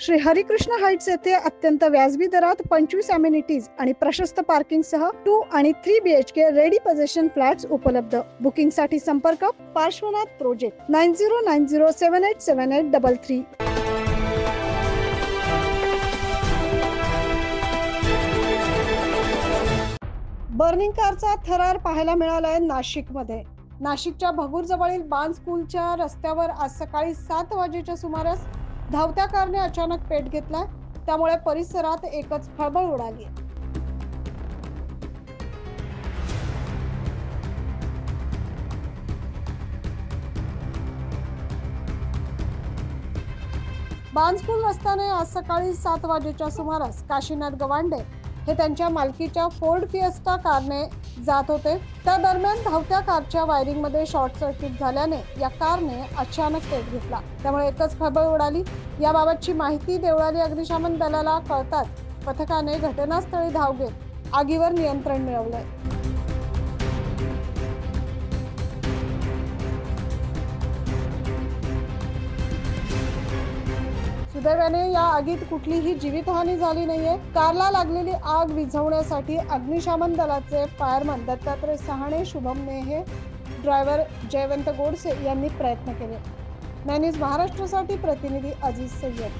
Shri Harikrishna Heights येथे अत्यंत व्याजबी दरात 25 अमेनिटीज आणि प्रशस्त पार्किंग सह 2 आणि 3 BHK रेडी पोझिशन फ्लॅट्स उपलब्ध। बुकिंग साठी संपर्क पार्श्वनाथ प्रोजेक्ट 9090787833। बर्निंग कारचा थरार पाहायला मिळालाय नाशिकमध्ये। नाशिकच्या भगूर जवळील बाण स्कूलच्या रस्त्यावर आज सकाळी 7 वाजेच्या सुमारास धावत्या कारने अचानक पेट घेतला। त्यामुळे परिसरात एकच खळबळ उडाली। बाण स्कूल रस्त्याने आज सकाळी 7 वाजेच्या सुमारास काशीनाथ गवांडे हे त्यांच्या मालकीच्या फोर्ड फिएस्टा कारने जात होते। त्या दरम्यान धावत्या कारच्या वायरिंग मध्ये शॉर्ट सर्किट झाल्याने या कारने अचानक पेट घेतला। त्यामुळे एकच खळबळ उडाली। याबाबतची माहिती देवळाली अग्निशमन दलाला कळताच पथकाने घटनास्थळी धाव घेत आगीवर नियंत्रण मिळवले। सुदैवाने या आगीत कुठलीही जीवितहानी झाली नाहीये। कारला लागलेली आग विझवण्यासाठी अग्निशमन दलाचे फायरमन दत्तात्रय सहाणे, शुभम नेहे, ड्रायव्हर जयवंत गोडसे यांनी प्रयत्न केले। महाराष्ट्रासाठी प्रतिनिधी अजीज सय्यद।